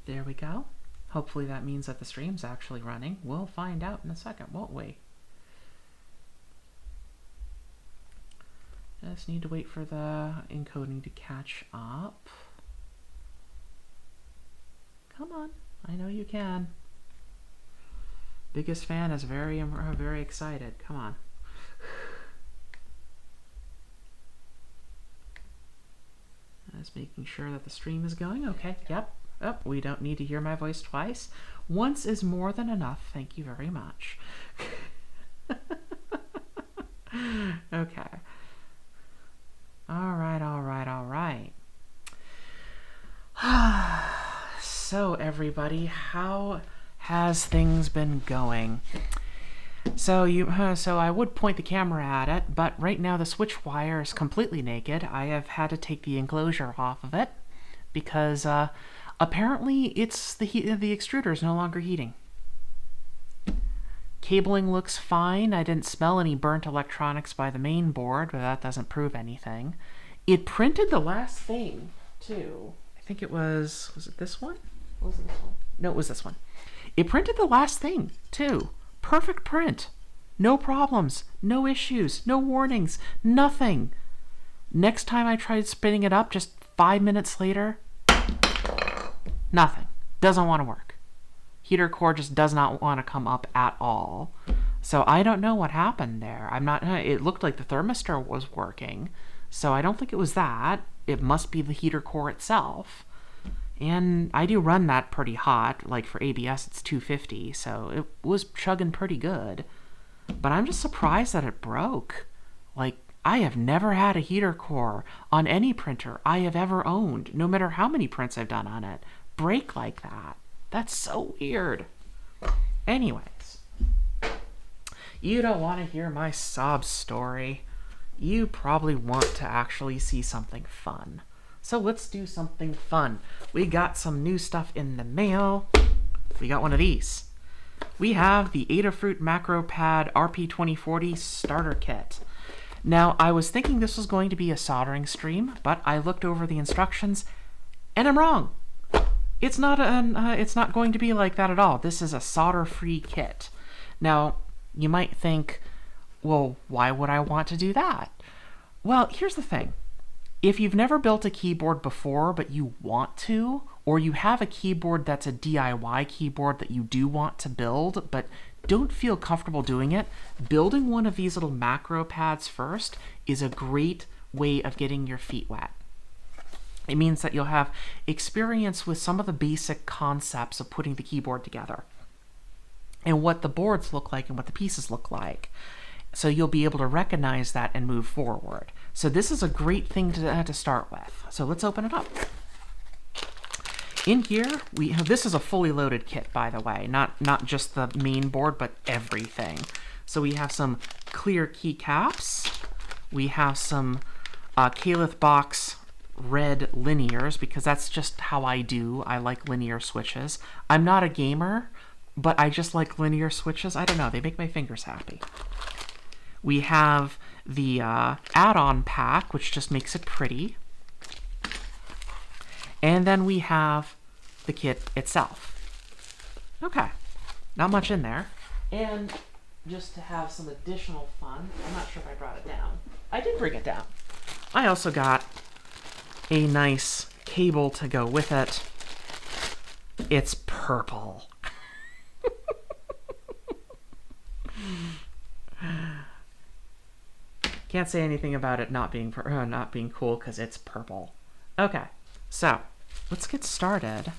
There we go. Hopefully that means that the stream's actually running. We'll find out in a second, won't we? Just need to wait for the encoding to catch up. Come on, I know you can. Biggest fan is very excited. Come on. Just making sure that the stream is going. Okay, yep. Oh, we don't need to hear my voice twice. Once is more than enough. Thank you very much. Okay. All right. So, everybody, how has things been going? So I would point the camera at it, but right now the switch wire is completely naked. I have had to take the enclosure off of it because apparently it's the extruder is no longer heating. Cabling looks fine. I didn't smell any burnt electronics by the main board, but that doesn't prove anything. It printed the last thing too. I think it was it this one? Was it this one? No, it was this one. It printed the last thing too. Perfect print. No problems, no issues, no warnings, nothing. Next time I tried spinning it up, just 5 minutes later, nothing. Doesn't want to work. Heater core just does not want to come up at all. So I don't know what happened there. It looked like the thermistor was working, so I don't think it was that. It must be the heater core itself. And I do run that pretty hot, like for ABS it's 250, so it was chugging pretty good. But I'm just surprised that it broke. Like, I have never had a heater core on any printer I have ever owned, no matter how many prints I've done on it, break like that. That's so weird. Anyways, you don't want to hear my sob story. You probably want to actually see something fun. So let's do something fun. We got some new stuff in the mail. We got one of these. We have the Adafruit Macropad RP2040 starter kit. Now, I was thinking this was going to be a soldering stream, but I looked over the instructions, and I'm wrong. It's not going to be like that at all. This is a solder-free kit. Now, you might think, well, why would I want to do that? Well, here's the thing. If you've never built a keyboard before, but you want to, or you have a keyboard that's a DIY keyboard that you do want to build, but don't feel comfortable doing it, building one of these little macro pads first is a great way of getting your feet wet. It means that you'll have experience with some of the basic concepts of putting the keyboard together and what the boards look like and what the pieces look like. So you'll be able to recognize that and move forward. So this is a great thing to start with. So let's open it up. In here, this is a fully loaded kit, by the way, not just the main board, but everything. So we have some clear keycaps. We have some Caliph box red linears, because that's just how I do. I like linear switches. I'm not a gamer, but I just like linear switches. I don't know, they make my fingers happy. We have the add-on pack, which just makes it pretty. And then we have the kit itself. Okay, not much in there. And just to have some additional fun, I'm not sure if I brought it down. I did bring it down. I also got a nice cable to go with it. It's purple. Can't say anything about it not being cool because it's purple. Okay, so let's get started.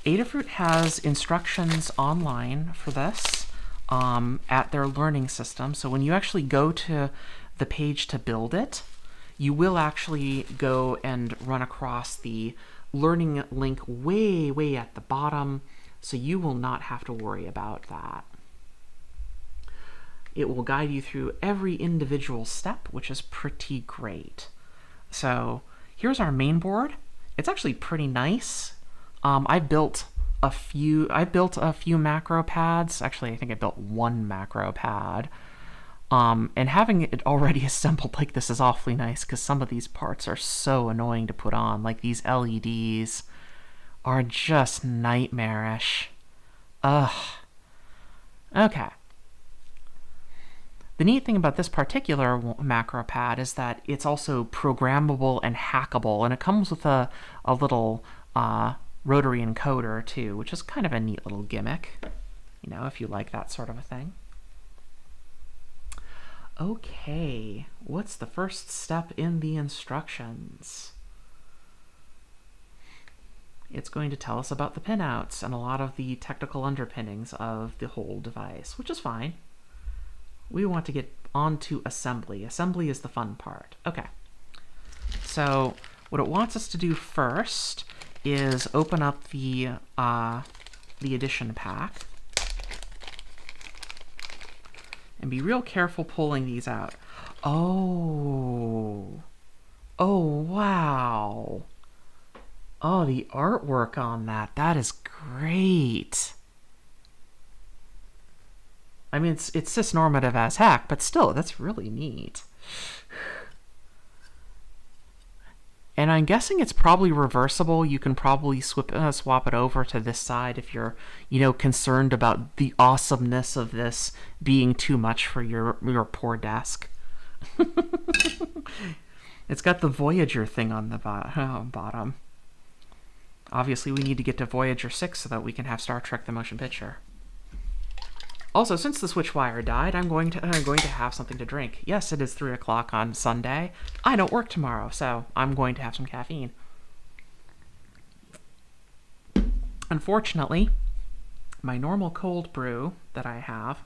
Adafruit has instructions online for this at their learning system. So when you actually go to the page to build it, you will actually go and run across the learning link way at the bottom. So you will not have to worry about that. It will guide you through every individual step, which is pretty great. So here's our main board. It's actually pretty nice. I built a few macro pads. Actually, I think I built one macro pad. And having it already assembled like this is awfully nice because some of these parts are so annoying to put on, like these LEDs. are just nightmarish. Ugh. Okay. The neat thing about this particular Macropad is that it's also programmable and hackable, and it comes with a little rotary encoder too, which is kind of a neat little gimmick, you know, if you like that sort of a thing. Okay, what's the first step in the instructions? It's going to tell us about the pinouts and a lot of the technical underpinnings of the whole device, which is fine. We want to get onto assembly. Assembly is the fun part. Okay. So what it wants us to do first is open up the edition pack and be real careful pulling these out. Oh. Oh, wow. Oh, the artwork on that is great. I mean, it's cisnormative as heck, but still, that's really neat. And I'm guessing it's probably reversible. You can probably swap it over to this side if you're, you know, concerned about the awesomeness of this being too much for your poor desk. It's got the Voyager thing on the bottom. Obviously, we need to get to Voyager 6 so that we can have Star Trek the Motion Picture. Also, since the switch wire died, I'm going to have something to drink. Yes, it is 3 o'clock on Sunday. I don't work tomorrow, so I'm going to have some caffeine. Unfortunately, my normal cold brew that I have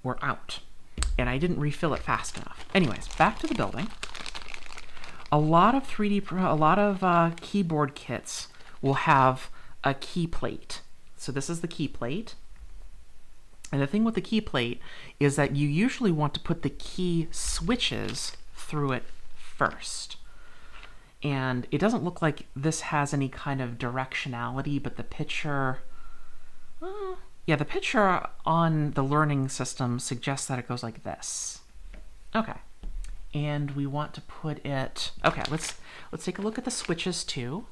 were out, and I didn't refill it fast enough. Anyways, back to the building. A lot of keyboard kits will have a key plate. So this is the key plate. And the thing with the key plate is that you usually want to put the key switches through it first. And it doesn't look like this has any kind of directionality, but the picture... yeah, the picture on the learning system suggests that it goes like this. Okay. And we want to put it... Okay, let's take a look at the switches too.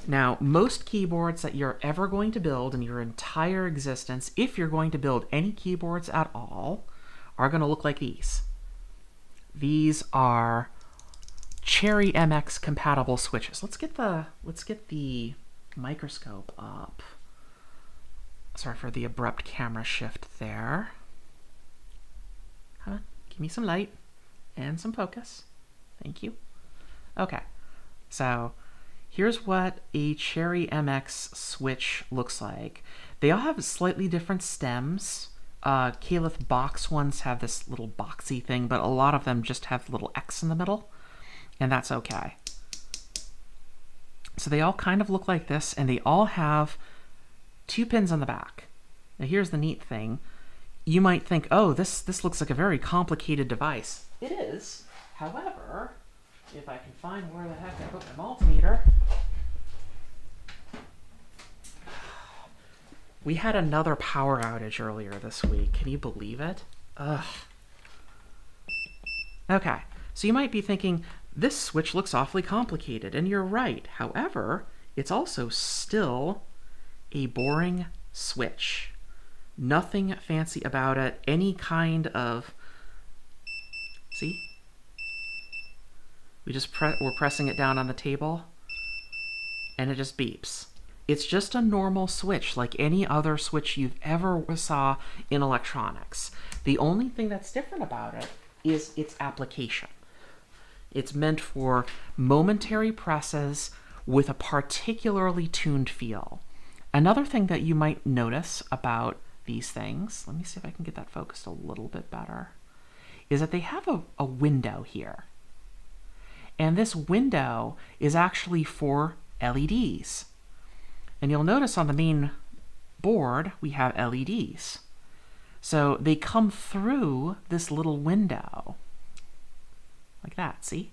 Now, most keyboards that you're ever going to build in your entire existence, if you're going to build any keyboards at all, are going to look like these. These are Cherry MX compatible switches. Let's get the microscope up. Sorry for the abrupt camera shift there. Give me some light and some focus. Thank you. Okay, so here's what a Cherry MX switch looks like. They all have slightly different stems. Caliph box ones have this little boxy thing, but a lot of them just have the little X in the middle, and that's okay. So they all kind of look like this, and they all have 2 pins on the back. Now here's the neat thing. You might think, oh, this looks like a very complicated device. It is. However, if I can find where the heck I put my multimeter. We had another power outage earlier this week. Can you believe it? Ugh. Okay, so you might be thinking, this switch looks awfully complicated, and you're right. However, it's also still a boring switch. Nothing fancy about it. Any kind of... See? We're pressing it down on the table, and it just beeps. It's just a normal switch, like any other switch you've ever saw in electronics. The only thing that's different about it is its application. It's meant for momentary presses with a particularly tuned feel. Another thing that you might notice about these things, let me see if I can get that focused a little bit better, is that they have a window here. And this window is actually for LEDs. And you'll notice on the main board, we have LEDs. So they come through this little window. Like that, see?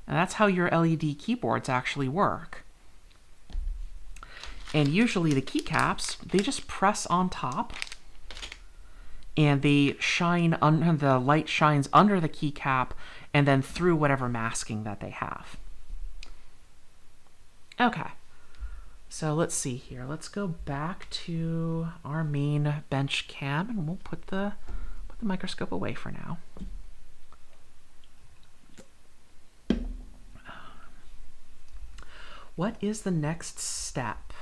And that's how your LED keyboards actually work. And usually the keycaps, they just press on top, and they shine under, the light shines under the keycap, and then through whatever masking that they have. Okay, so let's see here. Let's go back to our main bench cam, and we'll put the microscope away for now. What is the next step?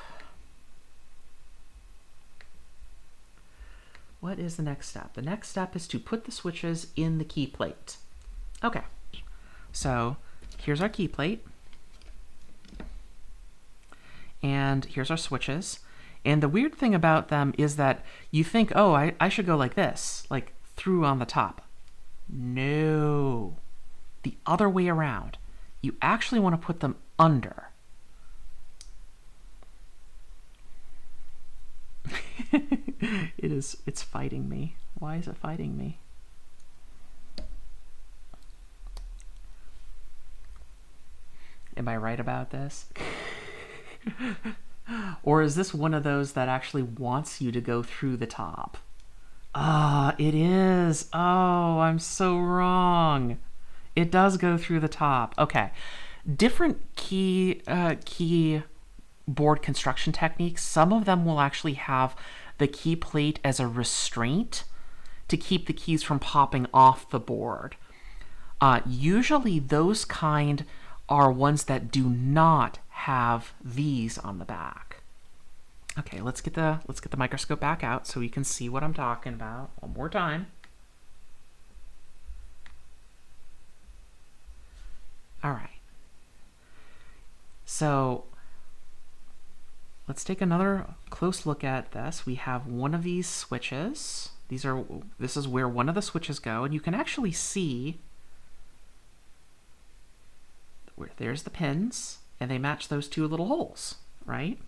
What is the next step? The next step is to put the switches in the key plate. Okay, so here's our key plate. And here's our switches. And the weird thing about them is that you think, oh, I should go like this, like through on the top. No, the other way around. You actually want to put them under. It's fighting me. Why is it fighting me? Am I right about this? Or is this one of those that actually wants you to go through the top? Ah, it is. Oh, I'm so wrong. It does go through the top. Okay. Different keyboard construction techniques, some of them will actually have the key plate as a restraint to keep the keys from popping off the board. Usually those kind are ones that do not have these on the back. Okay, let's get the microscope back out so we can see what I'm talking about one more time. All right. So let's take another close look at this. We have one of these switches. This is where one of the switches go, and you can actually see where there's the pins, and they match those two little holes, right?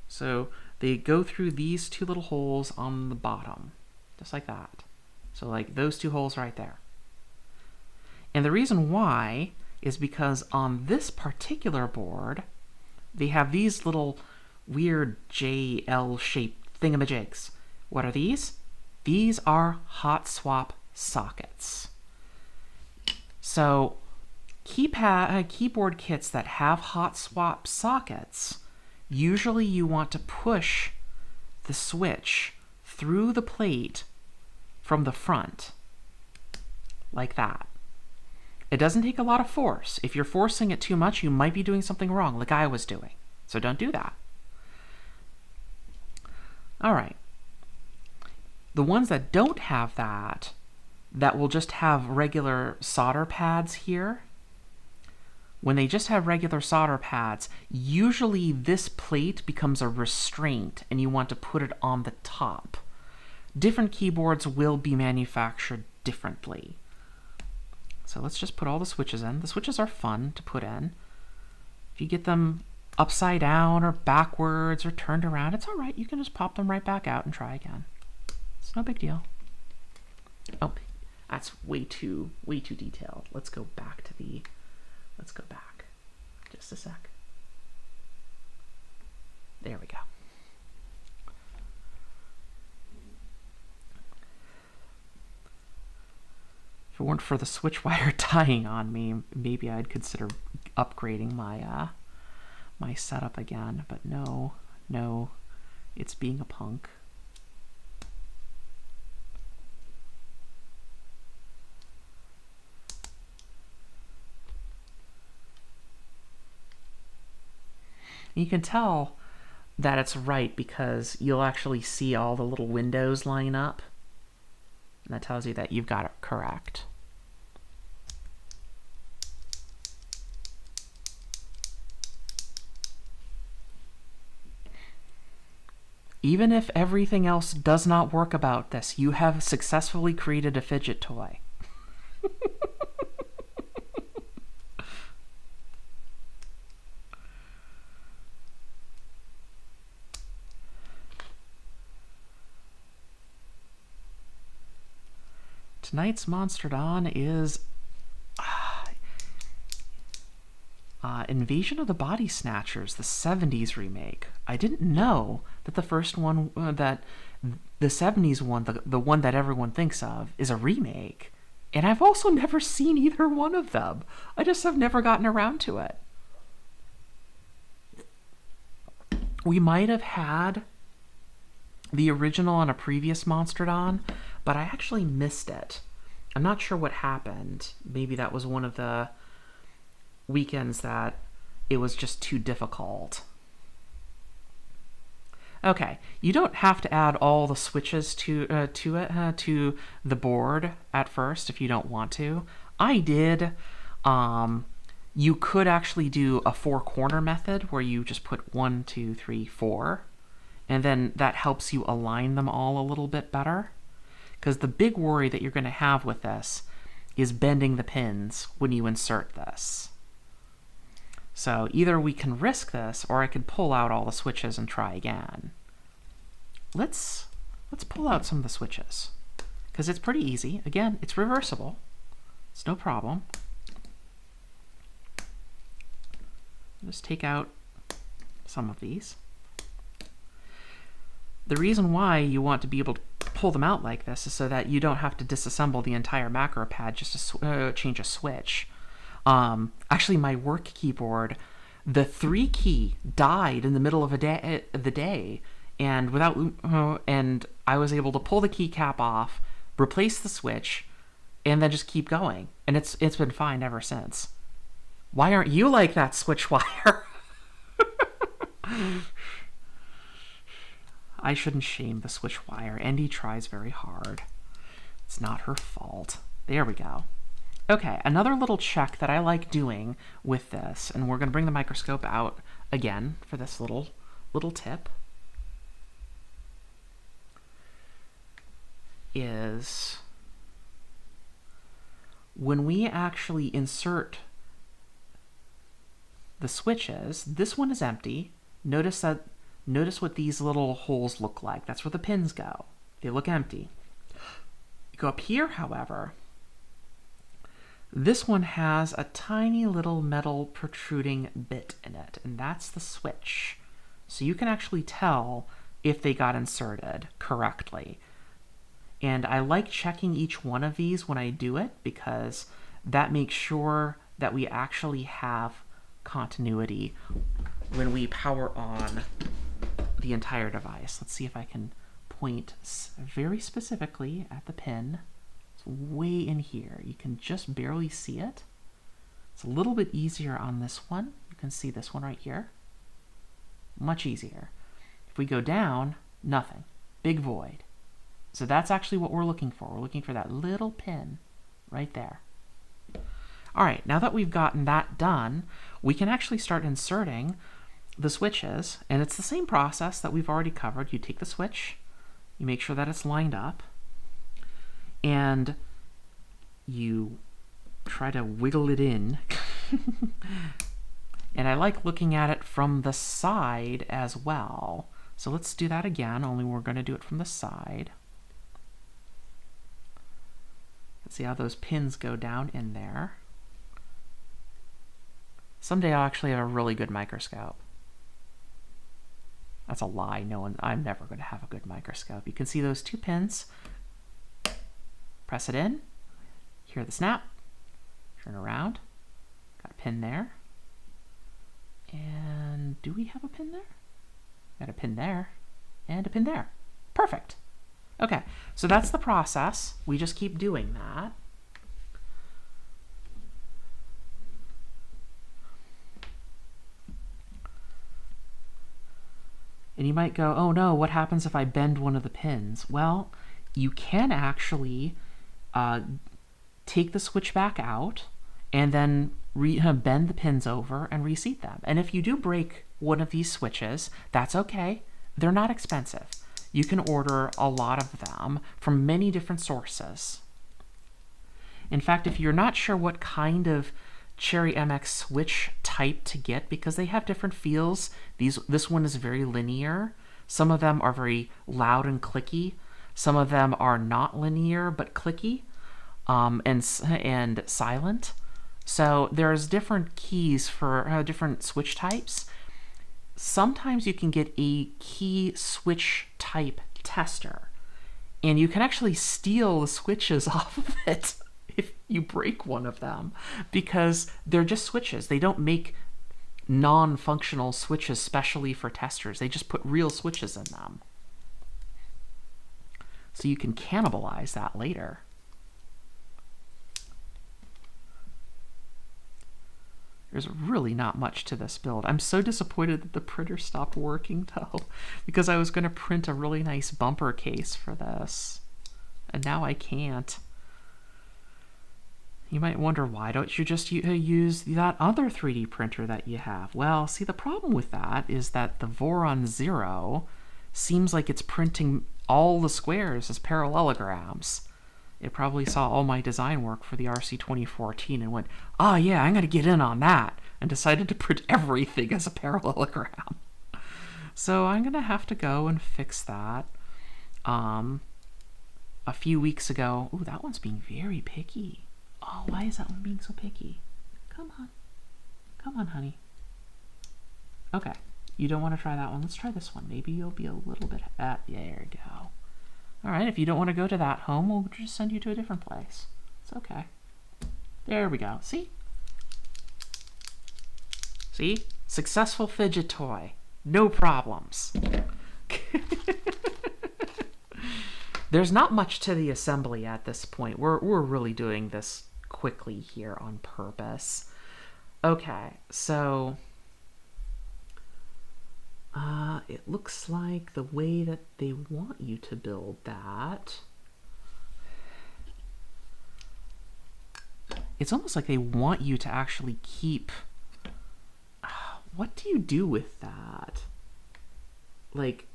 So they go through these two little holes on the bottom, just like that. So like those two holes right there. And the reason why is because on this particular board, they have these little weird JL-shaped thingamajigs. What are these? These are hot swap sockets. So keyboard kits that have hot swap sockets, usually you want to push the switch through the plate from the front, like that. It doesn't take a lot of force. If you're forcing it too much, you might be doing something wrong, like I was doing. So don't do that. All right. The ones that don't have that will just have regular solder pads here. When they just have regular solder pads, usually this plate becomes a restraint and you want to put it on the top. Different keyboards will be manufactured differently. So let's just put all the switches in. The switches are fun to put in. If you get them upside down or backwards or turned around, it's all right. You can just pop them right back out and try again. It's no big deal. Oh, that's way too detailed. Let's go back. Just a sec. There we go. If it weren't for the switch wire tying on me, maybe I'd consider upgrading my my setup again, but no, it's being a punk. You can tell that it's right because you'll actually see all the little windows line up. And that tells you that you've got it correct. Even if everything else does not work about this, you have successfully created a fidget toy. Tonight's Monster Dawn is Invasion of the Body Snatchers, the 70s remake. I didn't know that the first one, that the 70s one, the one that everyone thinks of, is a remake. And I've also never seen either one of them. I just have never gotten around to it. We might have had the original on a previous Monstrodon, but I actually missed it. I'm not sure what happened. Maybe that was one of the weekends that it was just too difficult. Okay, you don't have to add all the switches to the board at first if you don't want to. I did. You could actually do a 4-corner method where you just put 1, 2, 3, 4, and then that helps you align them all a little bit better. Because the big worry that you're going to have with this is bending the pins when you insert this. So either we can risk this, or I could pull out all the switches and try again. Let's pull out some of the switches, because it's pretty easy. Again, it's reversible. It's no problem. Just take out some of these. The reason why you want to be able to pull them out like this is so that you don't have to disassemble the entire Macropad just to change a switch. Actually, my work keyboard, the 3 key died in the middle of the day, and and I was able to pull the keycap off, replace the switch, and then just keep going. And it's been fine ever since. Why aren't you like that, switch wire? I shouldn't shame the switch wire. Andy tries very hard. It's not her fault. There we go. Okay, another little check that I like doing with this, and we're going to bring the microscope out again for this little tip, is when we actually insert the switches, this one is empty. Notice what these little holes look like. That's where the pins go. They look empty. You go up here, however, this one has a tiny little metal protruding bit in it, and that's the switch. So you can actually tell if they got inserted correctly. And I like checking each one of these when I do it, because that makes sure that we actually have continuity when we power on the entire device. Let's see if I can point very specifically at the pin. It's way in here. You can just barely see it. It's a little bit easier on this one. You can see this one right here. Much easier. If we go down, nothing. Big void. So that's actually what we're looking for. We're looking for that little pin right there. All right, now that we've gotten that done, we can actually start inserting the switches, and it's the same process that we've already covered. You take the switch, you make sure that it's lined up, and you try to wiggle it in. And I like looking at it from the side as well. So let's do that again, only we're going to do it from the side. Let's see how those pins go down in there. Someday I'll actually have a really good microscope. That's a lie. I'm never going to have a good microscope. You can see those 2 pins. Press it in. Hear the snap. Turn around. Got a pin there. And do we have a pin there? Got a pin there. And a pin there. Perfect. Okay, so that's the process. We just keep doing that. And you might go, oh no, what happens if I bend one of the pins? Well, you can actually take the switch back out and then bend the pins over and reseat them. And if you do break one of these switches, that's okay. They're not expensive. You can order a lot of them from many different sources. In fact, if you're not sure what kind of Cherry MX switch type to get, because they have different feels, this one is very linear. Some of them are very loud and clicky. Some of them are not linear but clicky and silent. So there's different keys for different switch types. Sometimes you can get a key switch type tester, and you can actually steal the switches off of it if you break one of them, because they're just switches. They don't make non-functional switches specially for testers. They just put real switches in them. So you can cannibalize that later. There's really not much to this build. I'm so disappointed that the printer stopped working though, because I was going to print a really nice bumper case for this, and now I can't. You might wonder, why don't you just use that other 3D printer that you have? Well, see, the problem with that is that the Voron Zero seems like it's printing all the squares as parallelograms. It probably saw all my design work for the RC 2014 and went, oh yeah, I'm going to get in on that, and decided to print everything as a parallelogram. So I'm going to have to go and fix that. A few weeks ago, ooh, that one's being very picky. Oh, why is that one being so picky? Come on. Come on, honey. Okay, you don't want to try that one. Let's try this one. Maybe you'll be a little bit there you go. All right, if you don't want to go to that home, we'll just send you to a different place. It's okay. There we go. See? See? Successful fidget toy. No problems. There's not much to the assembly at this point. We're really doing this quickly here on purpose. Okay, so it looks like the way that they want you to build that, it's almost like they want you to actually keep, what do you do with that? Like,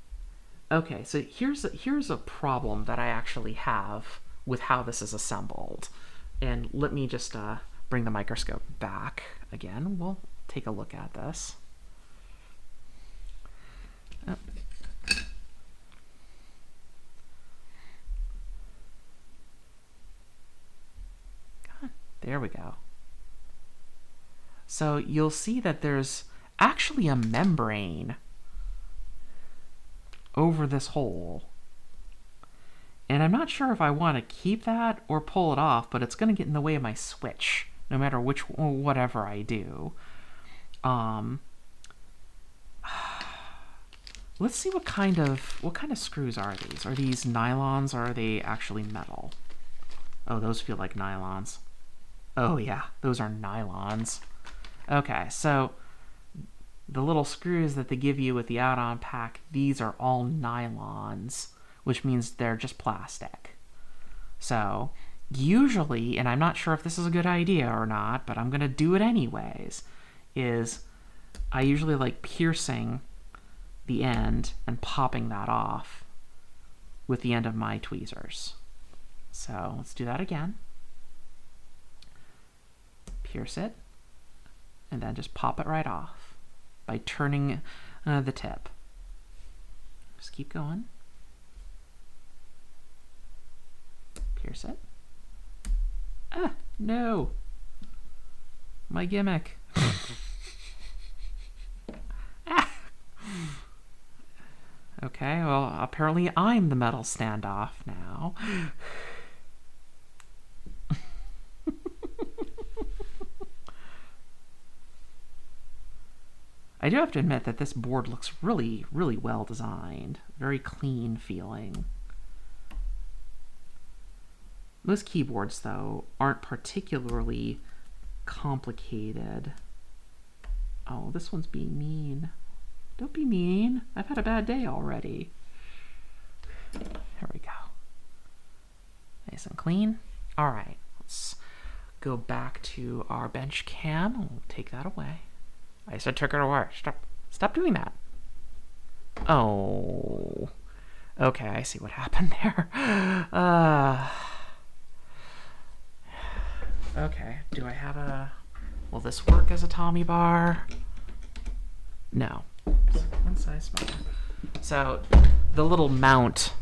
okay, so here's a problem that I actually have with how this is assembled. And let me just bring the microscope back again. We'll take a look at this. Oh. God, there we go. So you'll see that there's actually a membrane over this hole. And I'm not sure if I want to keep that or pull it off, but it's going to get in the way of my switch, no matter whatever I do. Let's see what kind of screws are these? Are these nylons, or are they actually metal? Oh, those feel like nylons. Oh yeah, those are nylons. Okay, so the little screws that they give you with the add-on pack, these are all nylons, which means they're just plastic. So usually, and I'm not sure if this is a good idea or not, but I'm going to do it anyways, is I usually like piercing the end and popping that off with the end of my tweezers. So let's do that again. Pierce it, and then just pop it right off by turning the tip. Just keep going. Pierce it. Ah, no. My gimmick. Ah. Okay, well, apparently I'm the metal standoff now. I do have to admit that this board looks really, really well designed. Very clean feeling. Most keyboards, though, aren't particularly complicated. Oh, this one's being mean. Don't be mean. I've had a bad day already. There we go. Nice and clean. All right, let's go back to our bench cam. We'll take that away. I said took it away. Stop doing that. Oh. Okay, I see what happened there. Okay, do I have a... Will this work as a Tommy bar? No. One size smaller. So the little mount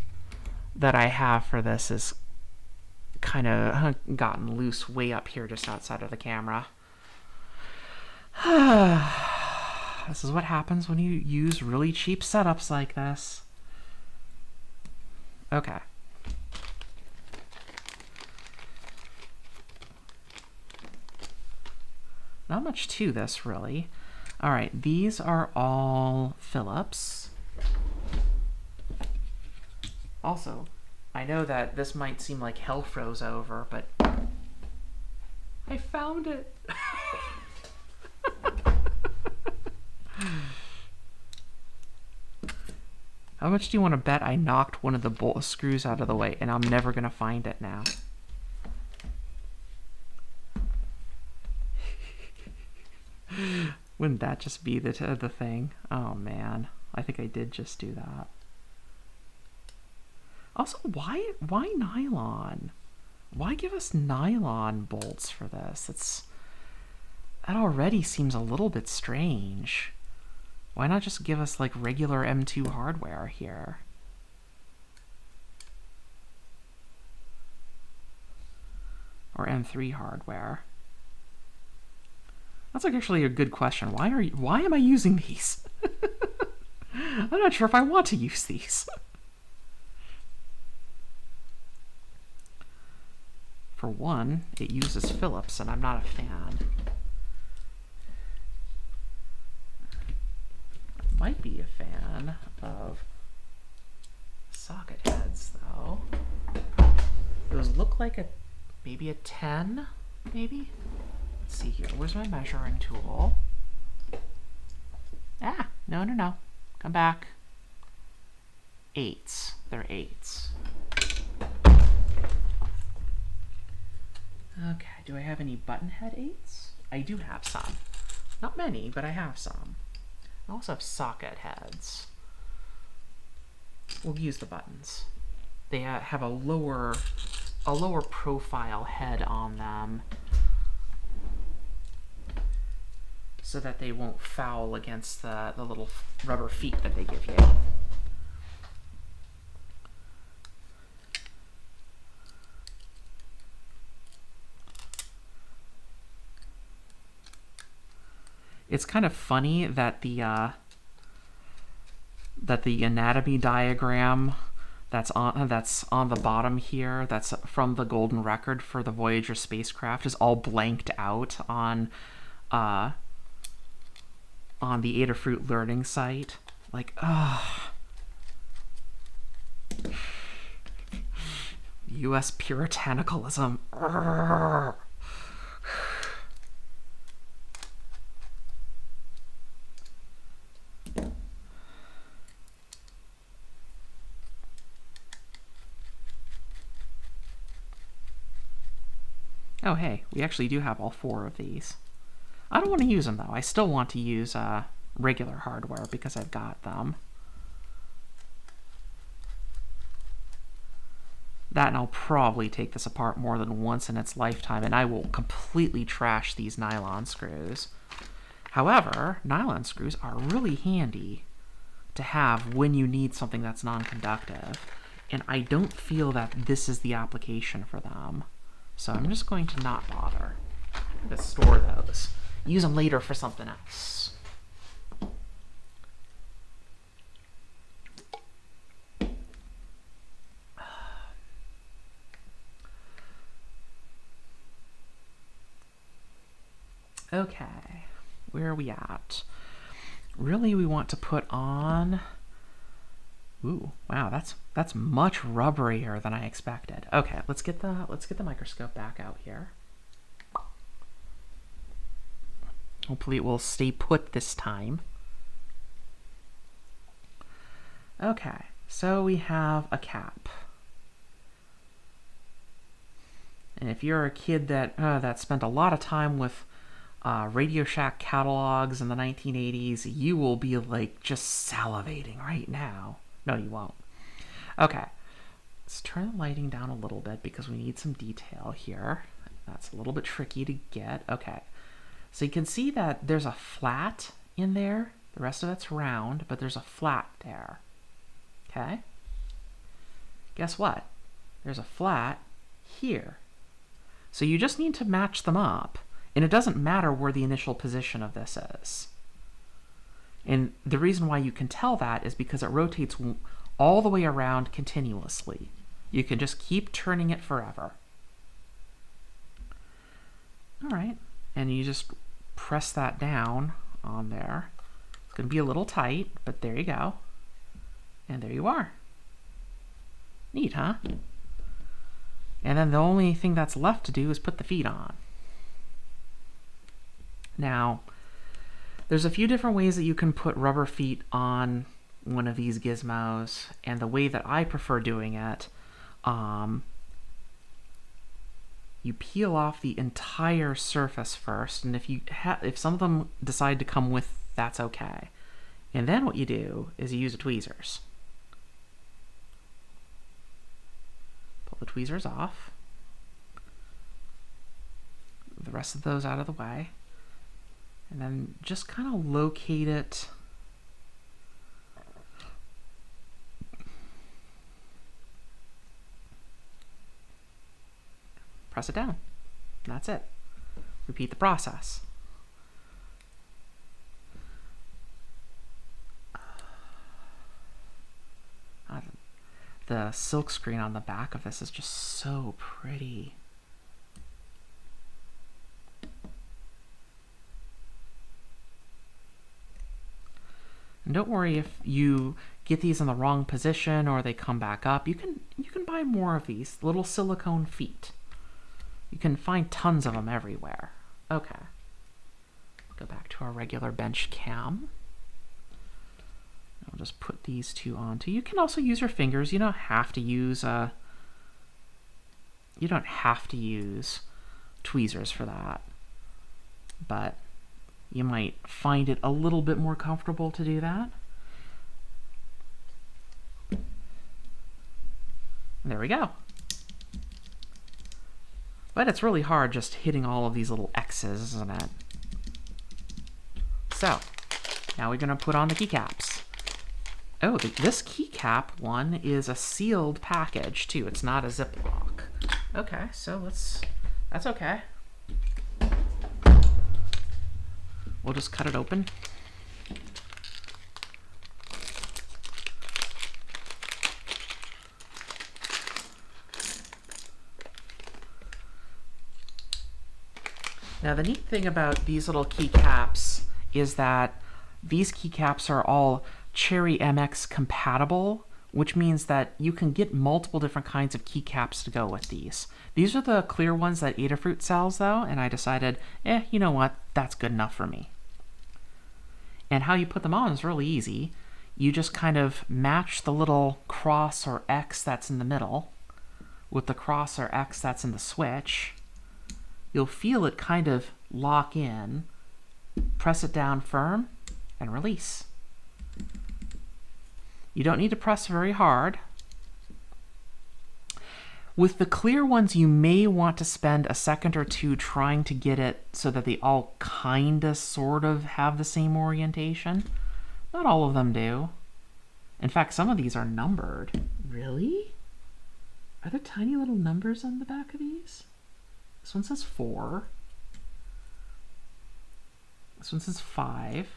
that I have for this is kind of gotten loose way up here just outside of the camera. This is what happens when you use really cheap setups like this. Okay. Not much to this, really. All right, these are all Phillips. Also, I know that this might seem like hell froze over, but I found it. How much do you want to bet I knocked one of the bolt screws out of the way and I'm never going to find it now? Wouldn't that just be the thing? Oh man, I think I did just do that. Also, why nylon? Why give us nylon bolts for this? That already seems a little bit strange. Why not just give us like regular M2 hardware here? Or M3 hardware? That's like actually a good question. Why am I using these? I'm not sure if I want to use these. For one, it uses Phillips, and I'm not a fan. Might be a fan of socket heads, though. Those look like maybe a 10, maybe? Let's see here. Where's my measuring tool? Ah, no. Come back. 8s. They're 8s. Okay, do I have any button head 8s? I do have some. Not many, but I have some. I also have socket heads. We'll use the buttons. They have a lower profile head on them so that they won't foul against the little rubber feet that they give you. It's kind of funny that the anatomy diagram that's on the bottom here, that's from the Golden Record for the Voyager spacecraft, is all blanked out on the Adafruit learning site. Like, U.S. puritanicalism. Urgh. Oh hey, we actually do have all 4 of these. I don't want to use them though. I still want to use regular hardware because I've got them. That, and I'll probably take this apart more than once in its lifetime, and I will completely trash these nylon screws. However, nylon screws are really handy to have when you need something that's non-conductive, and I don't feel that this is the application for them. So I'm just going to not bother. I'm going to store those. Use them later for something else. Okay, where are we at? Really, we want to put on... Ooh, wow, that's much rubberier than I expected. Okay, let's get the microscope back out here. Hopefully it will stay put this time. Okay, so we have a cap. And if you're a kid that spent a lot of time with Radio Shack catalogs in the 1980s, you will be like just salivating right now. No, you won't. Okay, let's turn the lighting down a little bit because we need some detail here. That's a little bit tricky to get. Okay, so you can see that there's a flat in there. The rest of it's round, but there's a flat there. Okay? Guess what? There's a flat here. So you just need to match them up, and it doesn't matter where the initial position of this is. And the reason why you can tell that is because it rotates all the way around continuously. You can just keep turning it forever. All right, and you just press that down on there. It's going to be a little tight, but there you go. And there you are. Neat, huh? And then the only thing that's left to do is put the feet on. Now, there's a few different ways that you can put rubber feet on one of these gizmos, and the way that I prefer doing it, you peel off the entire surface first, and if some of them decide to come with, that's okay. And then what you do is you use the tweezers. Pull the tweezers off. The rest of those out of the way. And then just kind of locate it. Press it down. That's it. Repeat the process. The silk screen on the back of this is just so pretty. And don't worry if you get these in the wrong position or they come back up. You can buy more of these little silicone feet. You can find tons of them everywhere. Okay. Go back to our regular bench cam. I'll just put these two onto. You can also use your fingers. You don't have to use tweezers for that. But you might find it a little bit more comfortable to do that. There we go. But it's really hard just hitting all of these little X's, isn't it? So, now we're going to put on the keycaps. Oh, this keycap one is a sealed package, too. It's not a Ziploc. Okay, so that's okay. We'll just cut it open. Now the neat thing about these little keycaps is that these keycaps are all Cherry MX compatible, which means that you can get multiple different kinds of keycaps to go with these. These are the clear ones that Adafruit sells though, and I decided, you know what, that's good enough for me. And how you put them on is really easy. You just kind of match the little cross or X that's in the middle with the cross or X that's in the switch. You'll feel it kind of lock in, press it down firm, and release. You don't need to press very hard. With the clear ones, you may want to spend a second or two trying to get it so that they all kinda sort of have the same orientation. Not all of them do. In fact, some of these are numbered. Really? Are there tiny little numbers on the back of these? This one says 4. This one says 5.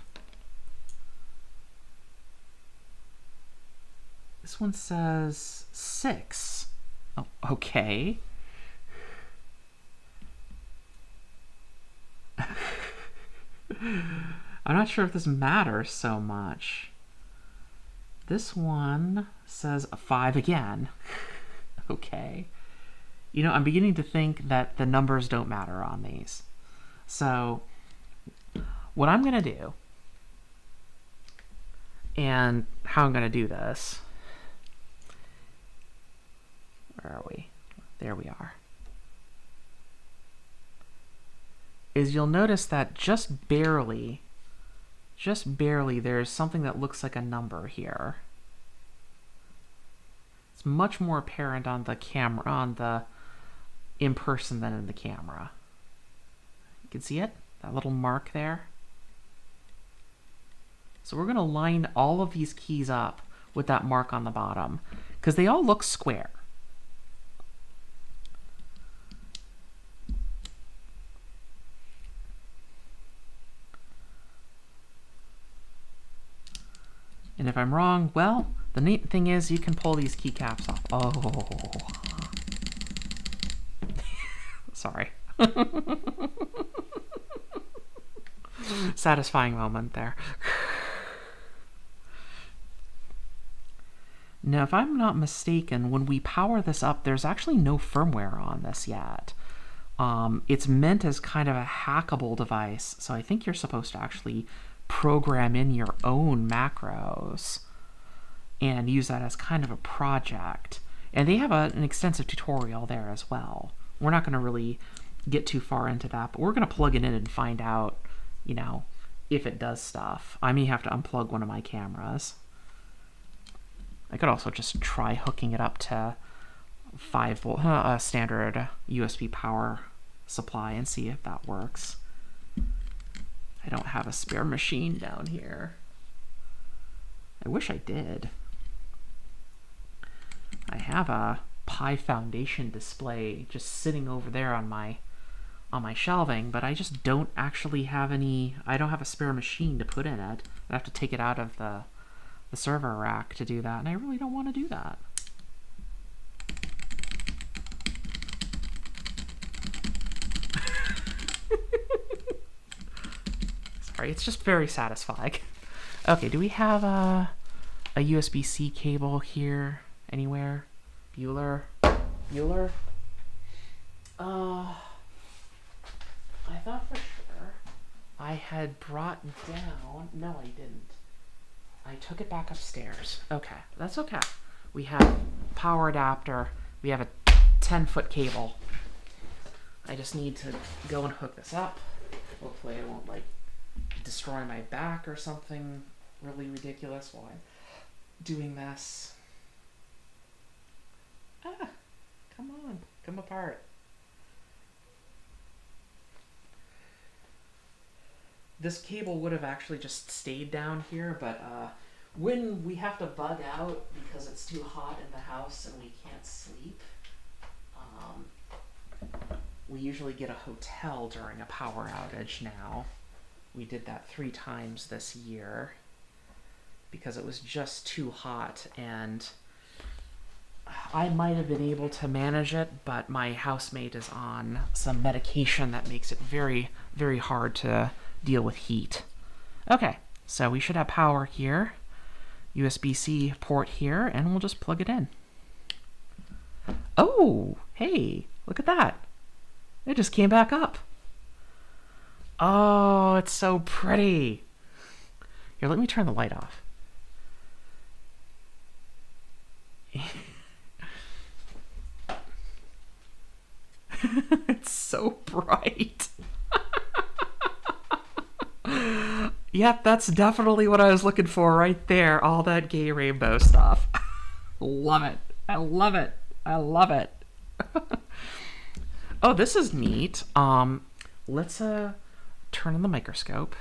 This one says 6. Oh, okay. I'm not sure if this matters so much. This one says 5 again. Okay. You know, I'm beginning to think that the numbers don't matter on these. So, what I'm going to do, and how I'm going to do this, where are we? There we are. Is you'll notice that just barely, there's something that looks like a number here. It's much more apparent on the camera, on the in person than in the camera. You can see it? That little mark there? So we're going to line all of these keys up with that mark on the bottom because they all look square. And if I'm wrong, well, the neat thing is you can pull these keycaps off. Oh. Sorry. Satisfying moment there. Now, if I'm not mistaken, when we power this up, there's actually no firmware on this yet. It's meant as kind of a hackable device, so I think you're supposed to actually program in your own macros and use that as kind of a project. And they have an extensive tutorial there as well. We're not going to really get too far into that, but we're going to plug it in and find out, you know, if it does stuff. I may have to unplug one of my cameras. I could also just try hooking it up to 5-volt standard USB power supply and see if that works. I don't have a spare machine down here. I wish I did. I have a Pi Foundation display just sitting over there on my shelving, but I just don't actually have any. I don't have a spare machine to put in it. I have to take it out of the server rack to do that, and I really don't want to do that. Sorry, it's just very satisfying. Okay, do we have a USB-C cable here anywhere? Bueller? I thought for sure I had brought down. No, I didn't. I took it back upstairs. Okay, that's okay. We have power adapter. We have a 10-foot cable. I just need to go and hook this up. Hopefully I won't like destroy my back or something really ridiculous while I'm doing this. Ah, come on, come apart. This cable would have actually just stayed down here, but when we have to bug out because it's too hot in the house and we can't sleep, we usually get a hotel during a power outage now. We did that 3 times this year because it was just too hot, and I might have been able to manage it, but my housemate is on some medication that makes it very, very hard to deal with heat. Okay, so we should have power here, USB-C port here, and we'll just plug it in. Oh, hey, look at that. It just came back up. Oh, it's so pretty. Here, let me turn the light off. It's so bright. Yep, that's definitely what I was looking for right there. All that gay rainbow stuff. Love it. I love it. I love it. Oh, this is neat. Let's turn on the microscope.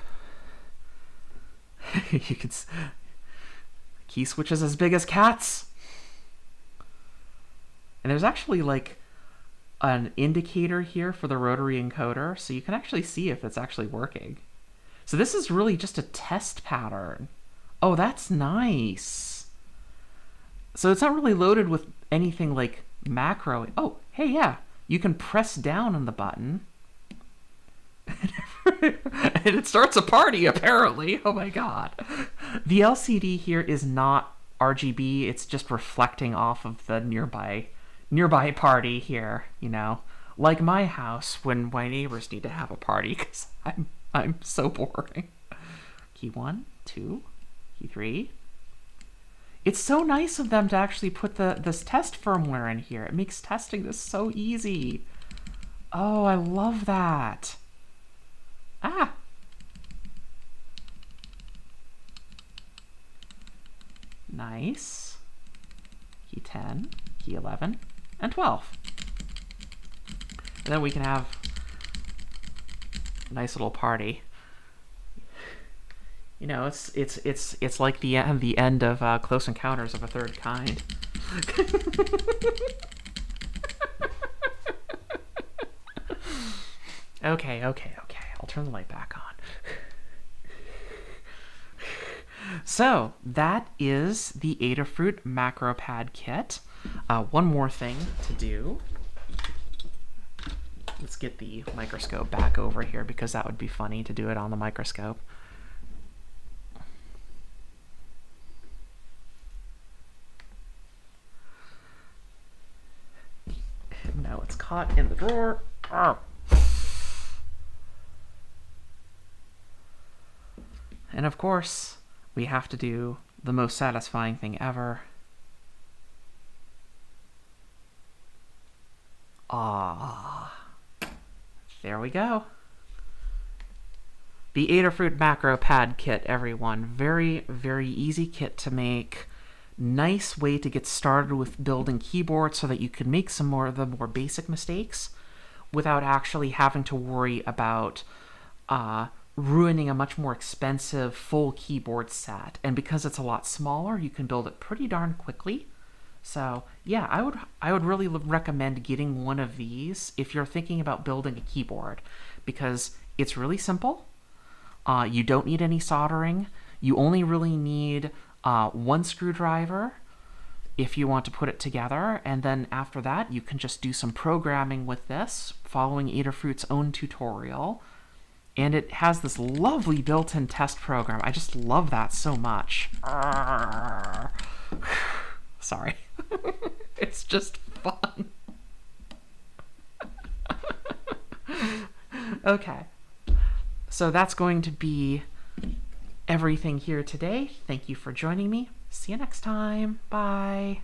You can key switches as big as cats. And there's actually like an indicator here for the rotary encoder, so you can actually see if it's actually working. So this is really just a test pattern. Oh, that's nice. So it's not really loaded with anything like macro. Oh, hey, yeah. You can press down on the button. And it starts a party, apparently. Oh my god. The LCD here is not RGB. It's just reflecting off of the nearby party here, you know. Like my house when my neighbors need to have a party, because I'm so boring. Key 1, 2, key 3. It's so nice of them to actually put this test firmware in here. It makes testing this so easy. Oh, I love that. Ah. Nice. Key 10, key 11, and 12. And then we can have a nice little party. You know, it's like the end of Close Encounters of a Third Kind. Okay. I'll turn the light back on. So that is the Adafruit Macropad kit. One more thing to do. Let's get the microscope back over here because that would be funny to do it on the microscope. Now it's caught in the drawer. Arr. And of course, we have to do the most satisfying thing ever. There we go. The Adafruit Macropad kit, everyone. Very, very easy kit to make. Nice way to get started with building keyboards so that you can make some more of the more basic mistakes without actually having to worry about ruining a much more expensive full keyboard set. And because it's a lot smaller, you can build it pretty darn quickly. So yeah, I would really recommend getting one of these if you're thinking about building a keyboard, because it's really simple. You don't need any soldering. You only really need one screwdriver if you want to put it together, and then after that you can just do some programming with this, following Adafruit's own tutorial. And it has this lovely built-in test program. I just love that so much. Sorry. It's just fun. Okay. So that's going to be everything here today. Thank you for joining me. See you next time. Bye.